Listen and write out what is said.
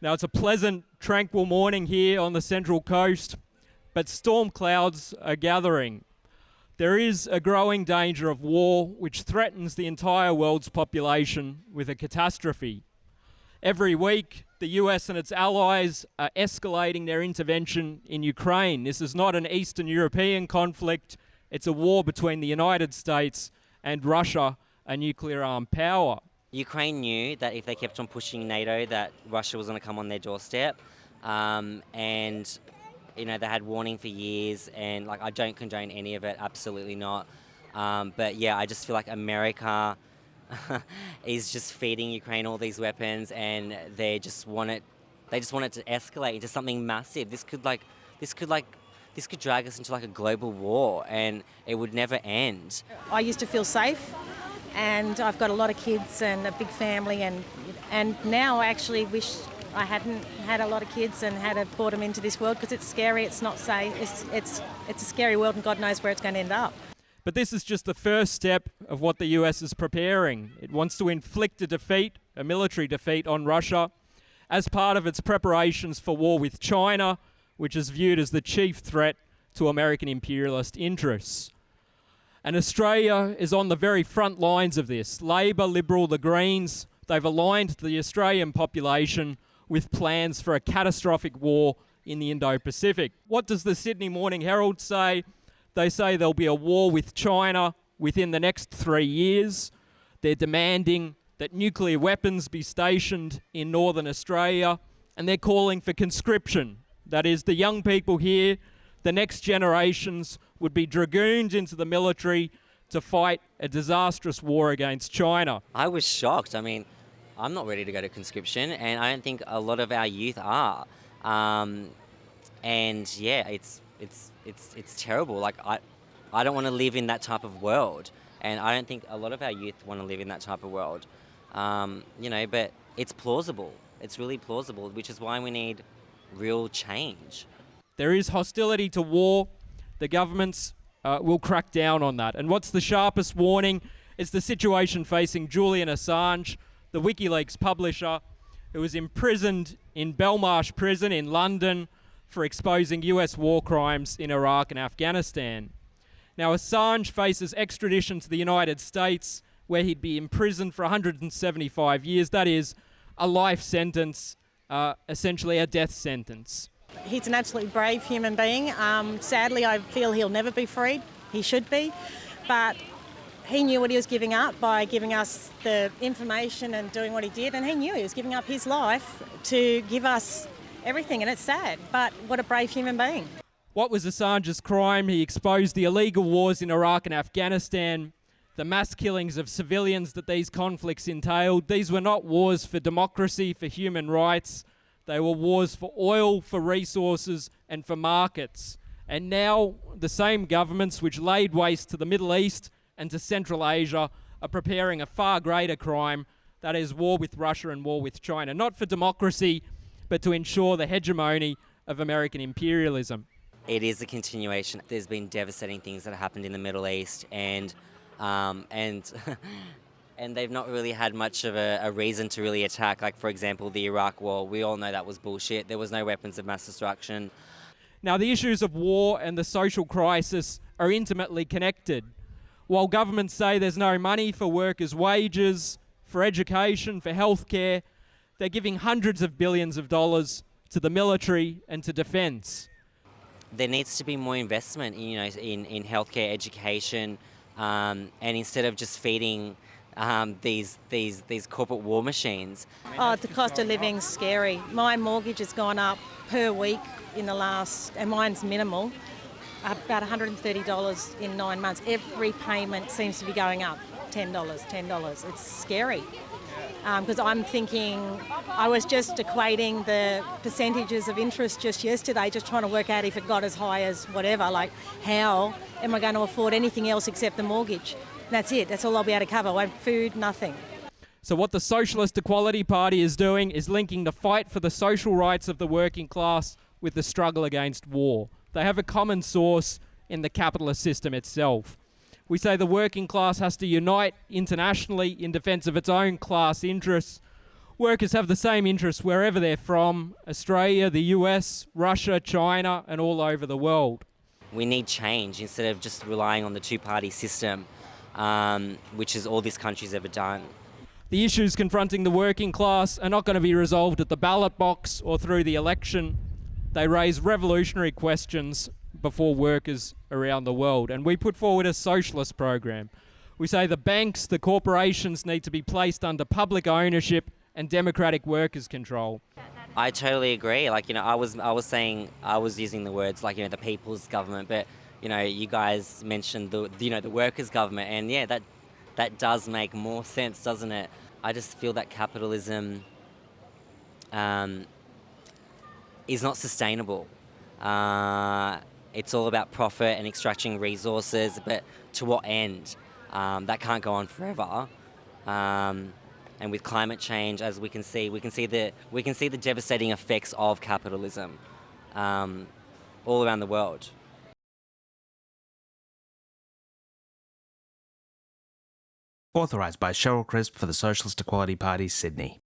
Now, it's a pleasant, tranquil morning here on the Central Coast, but storm clouds are gathering. There is a growing danger of war which threatens the entire world's population with a catastrophe. Every week, the US and its allies are escalating their intervention in Ukraine. This is not an Eastern European conflict. It's a war between the United States and Russia, a nuclear-armed power. Ukraine knew that if they kept on pushing NATO, that Russia was going to come on their doorstep. And you know, they had warning for years, and like, I don't condone any of it, absolutely not. But yeah, I just feel like America is just feeding Ukraine all these weapons, and they just want it to escalate into something massive. This could drag us into like a global war, and it would never end. I used to feel safe, and I've got a lot of kids and a big family, and now I actually wish I hadn't had a lot of kids and had brought them into this world, because it's scary, it's not safe, it's a scary world, and God knows where it's going to end up. But this is just the first step of what the US is preparing. It wants to inflict a military defeat on Russia as part of its preparations for war with China, which is viewed as the chief threat to American imperialist interests. And Australia is on the very front lines of this. Labor, Liberal, the Greens, they've aligned the Australian population with plans for a catastrophic war in the Indo-Pacific. What does the Sydney Morning Herald say? They say there'll be a war with China within the next 3 years. They're demanding that nuclear weapons be stationed in northern Australia, and they're calling for conscription. That is, the young people here, the next generations, would be dragooned into the military to fight a disastrous war against China. I was shocked. I mean, I'm not ready to go to conscription, and I don't think a lot of our youth are. And yeah, it's terrible. Like, I don't want to live in that type of world, and I don't think a lot of our youth want to live in that type of world. But it's plausible. It's really plausible, which is why we need real change. There is hostility to war. The governments will crack down on that. And what's the sharpest warning? It's the situation facing Julian Assange, the WikiLeaks publisher, who was imprisoned in Belmarsh Prison in London for exposing US war crimes in Iraq and Afghanistan. Now, Assange faces extradition to the United States, where he'd be imprisoned for 175 years. That is a life sentence, essentially a death sentence. He's an absolutely brave human being. Sadly, I feel he'll never be freed. He should be. But he knew what he was giving up by giving us the information and doing what he did, and he knew he was giving up his life to give us everything, and it's sad, but what a brave human being. What was Assange's crime? He exposed the illegal wars in Iraq and Afghanistan, the mass killings of civilians that these conflicts entailed. These were not wars for democracy, for human rights. They were wars for oil, for resources, and for markets. And now the same governments which laid waste to the Middle East and to Central Asia are preparing a far greater crime, that is war with Russia and war with China, not for democracy, but to ensure the hegemony of American imperialism. It is a continuation. There's been devastating things that have happened in the Middle East, and they've not really had much of a reason to really attack. Like, for example, the Iraq war. We all know that was bullshit. There was no weapons of mass destruction. Now, the issues of war and the social crisis are intimately connected. While governments say there's no money for workers' wages, for education, for healthcare, they're giving hundreds of billions of dollars to the military and to defence. There needs to be more investment, in healthcare, education, and instead of just feeding these corporate war machines. Oh, the cost of living's scary. My mortgage has gone up per week in the last, and mine's minimal, about $130 in 9 months. Every payment seems to be going up, $10. It's scary. Because I'm thinking, I was just equating the percentages of interest just yesterday, just trying to work out if it got as high as whatever, like how am I going to afford anything else except the mortgage? And that's it, that's all I'll be able to cover. I have food, nothing. So what the Socialist Equality Party is doing is linking the fight for the social rights of the working class with the struggle against war. They have a common source in the capitalist system itself. We say the working class has to unite internationally in defence of its own class interests, Workers have the same interests wherever they're from: Australia, the US, Russia, China, and all over the world. We need change instead of just relying on the two-party system, which is all this country's ever done. The issues confronting the working class are not going to be resolved at the ballot box or through the election. They raise revolutionary questions before workers around the world. And we put forward a socialist program. We say the banks, the corporations need to be placed under public ownership and democratic workers' control. I totally agree. I was using the words like, the people's government, but, you guys mentioned the workers' government, and yeah, that does make more sense, doesn't it? I just feel that capitalism is not sustainable. It's all about profit and extracting resources, but to what end? That can't go on forever. And with climate change, as we can see the devastating effects of capitalism all around the world. Authorised by Cheryl Crisp for the Socialist Equality Party, Sydney.